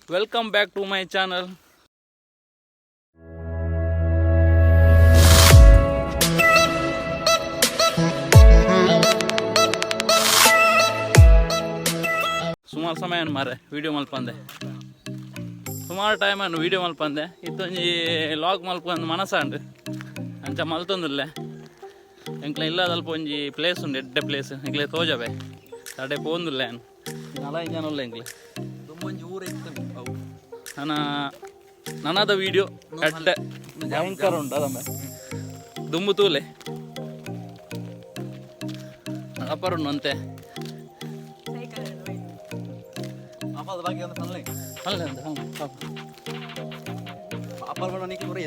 Welcome back to my channel. ಸುಮಾರು ಸಮಯ ಮಾರೆ ವಿಡಿಯೋ ಮಲ್ಪಂದೆ ಸುಮಾರು ಟೈಮ್ ವಿಡಿಯೋ ಮಲ್ಪಂದೆ ಇತ್ತೊಂಜಿ ಲಾಗ್ ಮಲ್ಪಂದು ಮನಸ್ಸಾಂಡು ಅಂಚ ಮಲ್ತೊಂದುಲ್ಲೆ ಎಂಕ್ಲೆ ಇಲ್ಲದಲ್ಪ ಒಂಜಿ ಪ್ಲೇಸ್ ಉಂಡು ಎಡ್ಡೆ ಪ್ಲೇಸ್ ಎಂಕ್ಲೆ ತೋಜವೆ ತಡೆ ಪೋಂದುಲ್ಲೆ ನಲ ಇಂಜಾನುಲ್ಲ ಎಂಕ್ಲೆ ಒಂಜಿ ಊರು ಇತ್ತು ಅವು ನನ್ನದ ವಿಡಿಯೋ ಎಡ್ಡೆ ಭಯಂಕರ ಉಂಟು ಅದಮ್ಮ ದುಂಬು ತೂಲೆ ಅಪ್ಪರುಂಡು ಅಂತೆ ಅಪ್ಪದ ಬಗ್ಗೆ ಒಂದು ಸಣ್ಣ ಅಲ್ಲ ಅಂತ ಅಪ್ಪರ ಬಣ್ಣ ನೀಕಿ ಬರೋ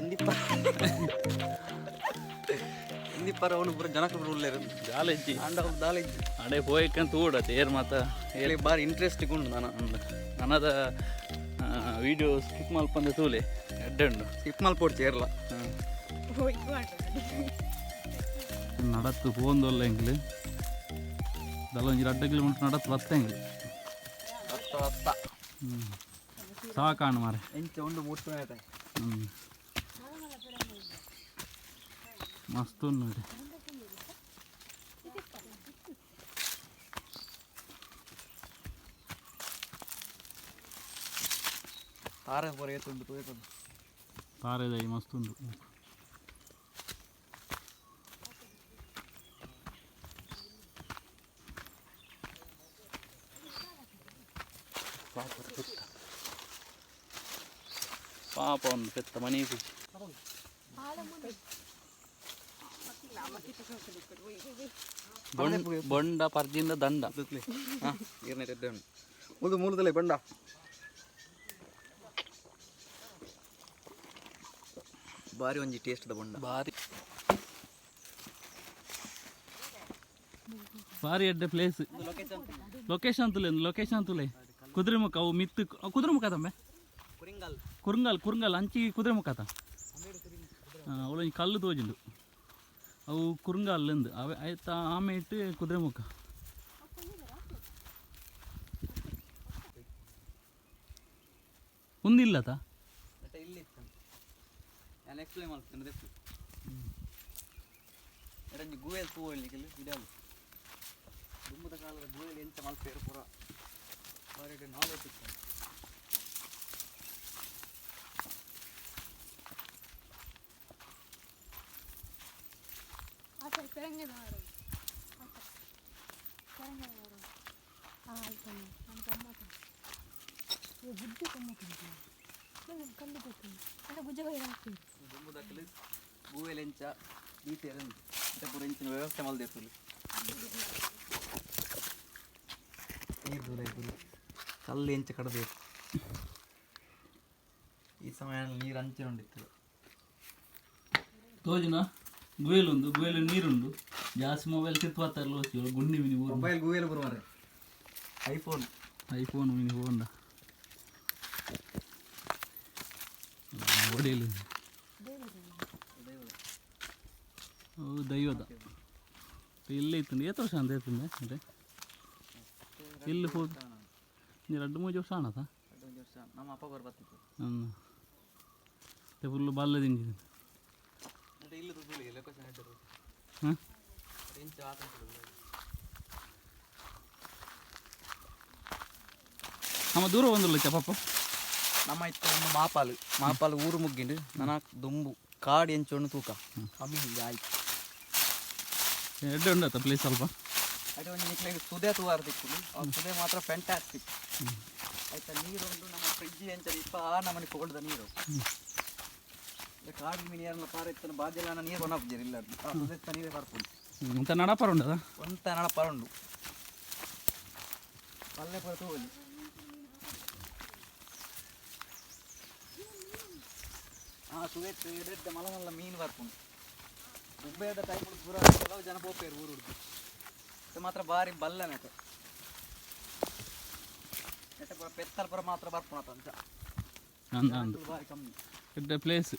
ಎಂದಿಪ್ಪರ ಅವನು ಬರೋ ಜನಕ್ಕೆ ಉಳ್ಳೇ ಇರೋದು ಜಾಲೆಜ್ಜಿ ಅಂಡ ದಾಲೆಜ್ಜಿ ಅಡೆ ಹೋಯ್ಕಂತ ಊಡತ್ತೆ ಏರ್ ಮಾತ ಹೇಳಿ ಬಾರಿ ಇಂಟ್ರೆಸ್ಟಿಂಗ್ ಉಂಟು ನನ್ನದ ವಿಡಿಯೋ ಸ್ಕಿಪ್ ಮಲ್ಪಂದೆ ತೂಲೆ ಎಡ್ಡೆ ಉಂಡು ಸ್ಕಿಪ್ ಮಲ್ಪೋಡ್ತಿ ಏರ್ಲ ನಡತ್ತು ಪೋಂದೊಲ್ಲ ಎಂಗ್ಲು ದಲ್ಲೊಂಜಿ 2 ಕಿಲೋಮೀಟರ್ ನಡತ್ತು ಬತ್ತ ಎಂಗ್ಲು ಸಾಕಾಣು ಮಾರೆ ಎಂಚ ಉಂಡು ಮುಟ್ಟ ಮಸ್ತ್ ಉಂಡು ನೋಡಿ ತಾರೆ ಪೂರ ಏತುಂಡು ತೋಯ್ತುಂಡು ತಾರೆದೈ ಮಸ್ತ್ ಉಂಡು ಪಾಪ ಒಂದು ಪೆತ್ತ ಮನೆ ಪೂಜೆ ಬೊಂಡ ಪರ್ಜಿಂದ ದಂಡ ಏರ್ನೆಟ್ಟೆ ಉಂಟು ಮುದು ಮೂಲದಲ್ಲೇ ಬಂಡ ಬಾರಿ ಒಂಜಿ ಟೇಸ್ಟ್ ದ ಬೊಂಡ ಭಾರಿ ಭಾರಿ ಎಡ್ಡೆ ಪ್ಲೇಸ್ ಲೊಕೇಶನ್ ತುಲೆ ಕುದುರೆಮುಖ ಅವು ಮಿತ್ತು ಕುದುರೆಮುಖ ತಮ್ಮೆ ಕುರುಂಗಲ್ ಅಂಚಿ ಕುದುರೆಮುಖತ ಅವಳೊಂದು ಕಲ್ಲು ತೋಜುಂಡು ಅವು ಕುರುಂಗಲ್ಲಿಂದು ಅವೆ ಆಯ್ತಾ ಆಮೆ ಇಟ್ಟು ಕುದುರೆಮುಖ ಒಂದಿಲ್ಲತ ನಾನು ಎಕ್ಸ್ಪ್ಲೇನ್ ಮಾಡ್ತೇನೆ ಎರಡಂಜಿ ಗೂವೆಲ್ ಪೂ ಹೇಳಲಿಕ್ಕೆ ಇಡಲು ದುಂಬದ ಕಾಲದ ಗೂವೆಲ್ ಎಂತ ಮಲ್ಪೇರು ಪೂರ ಬಾರಿ ನಾಲೆಜ್ ಇತ್ತು ದುಂಬುದಕ್ಕಲು ಗೂವೆಲ್ ಎಂಚ ಈತೆ ಇಂಥ ಪೂರ ಎಂಚಿನ ವ್ಯವಸ್ಥೆ ಮಲ್ದಿರ್ತದೆ ನೀರು ಕಲ್ಲು ಎಂಚ ಕಡಬೇಕು ಈ ಸಮಯ ನೀರು ಅಂಚೆ ಉಂಡಿತ್ತು ತೋಜಿನ ಗುಯಲುಂದು ಗುಯಲು ನೀರುಂಡು ಜಾಸ್ತಿ ಮೊಬೈಲ್ ತಿರ್ಪತ್ತಾರಲ್ಲ ಗುಂಡಿ ಮಿನಿ ಮೊಬೈಲ್ ಗೂವೆಲ್ ಬರುವಾರೆ ಐಫೋನ್ ಮಿನಿ ಹೋಂಡ ಒಡೆಯಲು ದೈವದ ಇಲ್ಲೇ ಇತ್ತು ಏತು ವರ್ಷ ಅಂತ ಹೇಳ್ತೀನಿ అంటే ಇಲ್ಲಿ ಹೋದ ನೀರು 2-3 ವರ್ಷ ಆನತ ನಮ್ಮ ಅಪ್ಪ ಬರ್ಬತ್ತಿತ್ತು ಫುಲ್ಲು ಬಾಲ್ಯ ತಿಂಡಿ ಇಲ್ಲ ಲೊಕೇಶನ್ ಹಾಂ ನಮ್ಮ ದೂರ ಬಂದಿಲ್ಲ ಪಾಪ ನಮ್ಮ ಇತ್ತು ಒಂದು ಮಾಪಾಲು ಊರು ಮುಗ್ಗಿಂಡು ನನ್ನ ದುಂಬು ಕಾಡು ಎಂಚೊಂಡು ತೂಕ ಕಮ್ಮಿ ಆಯ್ತು ಎಡ್ಡೆ ಉಂಡತ್ತ ಪ್ಲೇಸ್ ಸ್ವಲ್ಪ ಅದೇ ಒಂದು ನಿಕ್ಲಿಗೆ ಸುದೆ ತೂವಾರ ತಿಕ್ಕಿದ್ದು ಆ ಸುದೆ ಮಾತ್ರ ಫ್ಯಾಂಟಾಸ್ಟಿಕ್ ಆಯ್ತಾ ನೀರೊಂದು ನಮ್ಮ ಫ್ರಿಜ್ ಎಂಚಲ್ಲಿ ನಮ್ಮನೆ ಪೊಗಳ್ದ ನೀರು ಕಾಡು ಮೀನು ಯಾರನ್ನ ಪಾರ ಇತ್ತು ಬಾಧ್ಯಲ್ಲ ನೀರು ಒಣಪ್ಜರು ಇಲ್ಲ ಸುದೆ ನೀರೇ ಬರ್ಬೋದು ಅಂತ ನಡಪರ ಉಂಡದ ಒಂತ ನಡಪರ ಉಂಡು ಪಲ್ಲೆ ಪರ ತಗೋಲಿ ಸುದೆ ಎಡ್ಡೆ ಮಲಮಲ್ಲ ಮೀನು ಬರ್ಕೊಂಡು ಉಬ್ಬೇದ ಟೈಪ್ ಪೂರ ಕೆಲವು ಜನ ಪೋಪೇರು ಊರು ಹುಡುಗಿ ಮಾತ್ರ ಬಾರಿ ಬಲ್ಲನೆಟ ಪೂರ ಪೆತ್ತಲ ಪುರ ಮಾತ್ರ ಬರ್ಪುಣತ ಅಂತ ಬಾರಿ ಕಮ್ಮಿ ಎಡ್ಡೆ ಪ್ಲೇಸ್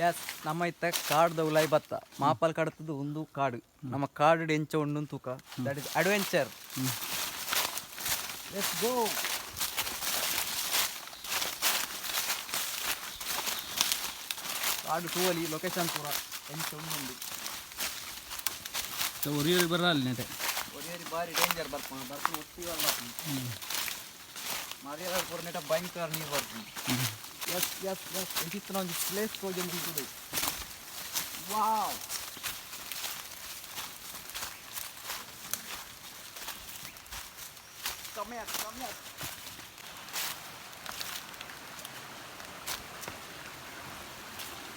ಎಸ್ ನಮ್ಮ ಇತ್ತ ಕಾಡ್ದ ಉಲಾಯಿ ಬತ್ತ ಮಾಪಲ್ ಕಡತದ್ದು ಒಂದು ಕಾಡು ನಮ್ಮ ಕಾಡು ಎಂಚ ಉಂಡು ತೂಕ that is adventure let's go ಕಾಡು ಟೂವಲ್ಲಿ ಲೊಕೇಶನ್ ಪೂರ ಎಂಟು ಉಂಟು ಒರಿಯೊರಿ ಬರ ಅಲ್ಲಿ ನೆಟೆ ಒರಿಯರಿ ಭಾರಿ ಡೇಂಜರ್ ಬರ್ಕೊಂಡು ಒತ್ತಿವಲ್ಲ ಮರಿಯಲ್ಲ ಪೂರ ನೆಟ ಭಯಂಕರ ನೀರು ಬರ್ತೀನಿ ಎಸ್ ಎಸ್ ಎಸ್ ಎಂತಿತ್ತು ಒಂದು ಪ್ಲೇಸ್ ಹೋಗಿ ಅಂತಿದ್ದು ವಾವ್ ಕಮ್ಮಿ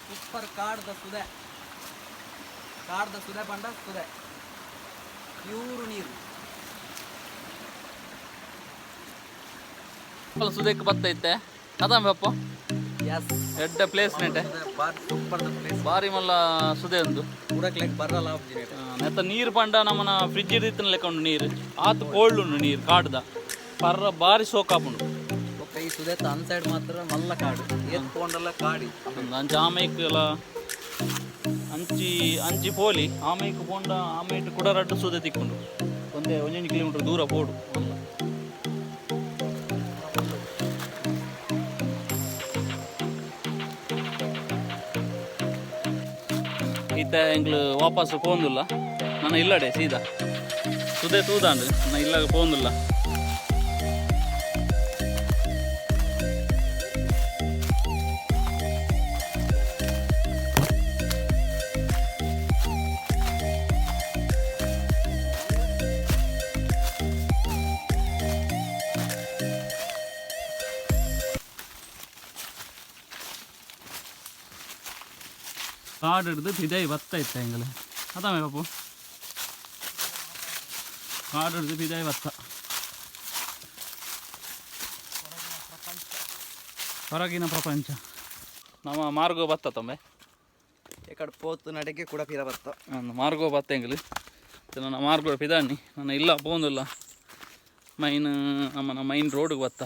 ಸೂಪರ್ ಕಾಡ್ದ ಸುದೆ ಬಂಡ ಸುದೆ ಪ್ಯೂರು ನೀರು ಸುದಕ್ಕೆ ಬತ್ತೈತೆ ಕದಂ ಬಪ್ಪ ಎಸ್ ಎಡ್ಡ ಪ್ಲೇಸ್ ನೆಟೆ ಬಾರಿ ಸೂಪರ್ ಪ್ಲೇಸ್ ಬಾರಿ ಮಲ್ಲ ಸುದೆ ಒಂದು ಕೂಡಕ್ಲೆಕ್ ಬರಲ್ಲ ನೆತ್ತ ನೀರು ಪಂಡ ನಮ್ಮನ ಫ್ರಿಜ್ ಇರ್ದಿತ್ತನ ಲೆಕ್ಕ ಉಂಡು ನೀರು ಆತು ಕೋಲ್ಡ್ ಉಂಡು ನೀರು ಕಾಡ್ದ ಪರ್ರ ಬಾರಿ ಸೋಕಾಪುಂಡು ಈ ಸುದೆ ಅನ್ ಸೈಡ್ ಮಾತ್ರ ಮಲ್ಲ ಕಾಡು ಎತ್ಕೊಂಡೆಲ್ಲ ಕಾಡಿ ಅಂಚ ಆಮೇಕ್ ಎಲ್ಲ ಅಂಚಿ ಪೋಲಿ ಆಮೇಕ್ ಪೋಂಡ ಆಮೇಟ್ ಕೂಡ ರಡ್ಡು ಸುದೆ ತಿಕ್ಕೊಂಡು ಒಂದೇ 1 ಕಿಲೋಮೀಟರ್ ದೂರ ಪೋಡು ಈತ ಎಂಗ್ಲು ವಾಪಸ್ ಪೋಂದುಲ್ಲ ನಾನು ಇಲ್ಲಡೆ ಸೀದಾ ಸುದೆ ತೂದಾಂಡು ನಾನು ಇಲ್ಲಾಗ ಪೋಂದುಲ್ಲ ಕಾಡು ಹಿಡ್ದು ಪಿದಾಯಿ ಬತ್ತ ಇತ್ತ ಹೆಂಗಲೆ ಅದಾಮೆ ಪಾಪು ಕಾಡು ಹಿಡ್ದು ಪಿದಾಯಿ ಬತ್ತ ಹೊರಗಿನ ಪ್ರಪಂಚ ನಮ್ಮ ಮಾರ್ಗೋ ಬತ್ತ ತೊಂಬೆ ಈ ಕಡೆ ಪೋತು ನಡೆಗೆ ಕೂಡ ಪಿರ ಬತ್ತ ನಾನು ಮಾರ್ಗೋ ಬತ್ತ ಹೆಂಗಲಿ ನನ್ನ ಮಾರ್ಗೋ ಪಿದಾನಿ ನಾನು ಇಲ್ಲ ಪೋಂದಿಲ್ಲ ನಮ್ಮನ ಮೈನ್ ರೋಡ್ಗೆ ಬತ್ತ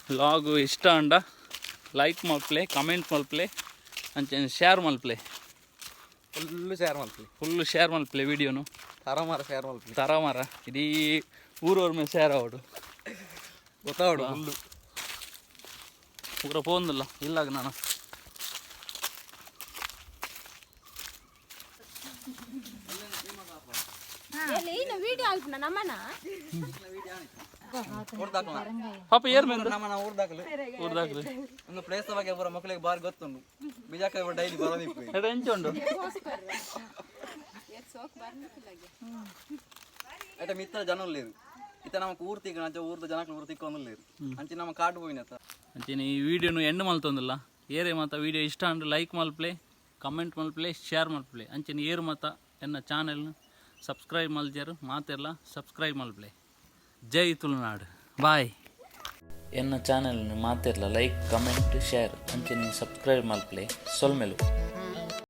ಲಾಗು ಇಷ್ಟ ಅಂಡ ಲೈಕ್ ಮಲ್ಪ್ಲೆ ಕಮೆಂಟ್ ಮಲ್ಪ್ಲೆ ಅಂಚೆ ಶೇರ್ ಮಲ್ಪ್ಲೆ ಫುಲ್ಲು ಶೇರ್ ಮಲ್ಪ್ಲೆ ವಿಡಿಯೋನು ತರ ಮಾರ ಇಡೀ ಊರವ್ರ ಮೇಲೆ ಶೇರ್ ಆವಡು ಗೊತ್ತಾವಡು ಫುಲ್ಲು ಪೂರ ಪೋಂದಿಲ್ಲ ಇಲ್ಲಾಗ ನಾನು ಪಾಪ ಏರ್ ಮೇಲೆ ಊರ್ದಾಕಲು ಒಂದು ಪ್ಲೇಸ್ ಬಗ್ಗೆ ಬರೋ ಮಕ್ಕಳಿಗೆ ಬಾರಿ ಗೊತ್ತುಂಡು ಬಿಜಾಕ ಡೈಲಿ ಬರೋದಿಪ್ಪು ಎಂಚ ಉಂಡು అయితే మిత్ర జనం లేరు ఇత నమ్మకు ఊరు తిక్క అంచ ఊరు జనకు ఊరు తిక్కొందు లేరు అంచి నమ్మ కాటు పోయినత ಅಂಚೆ ಈ ವಿಡಿಯೋನು ಎಂಡ್ ಮಲ್ತೊಂದಿಲ್ಲ ಏರೇ ಮಾತ ವಿಡಿಯೋ ಇಷ್ಟ ಅಂದ್ರೆ ಲೈಕ್ ಮಲ್ಪ್ಲೆ ಕಮೆಂಟ್ ಮಲ್ಪ್ಲೆ ಶೇರ್ ಮಲ್ಪ್ಲೆ ಅಂಚೆ ಏರು ಮಾತ ಎನ್ನ ಚಾನೆಲ್ನ ಸಬ್ಸ್ಕ್ರೈಬ್ ಮಲ್ಜರು ಮಾತೆಲ್ಲ ಸಬ್ಸ್ಕ್ರೈಬ್ ಮಲ್ಪ್ಲೆ ಜೈ ತುಳುನಾಡು ಬಾಯ್ ಎನ್ನ ಚಾನೆಲ್ನ ಮಾತೆಲ್ಲ ಲೈಕ್ ಕಮೆಂಟ್ ಶೇರ್ ಅಂಚೆ ಸಬ್ಸ್ಕ್ರೈಬ್ ಮಲ್ಪ್ಲೆ ಸೊಲ್ಮೆಲು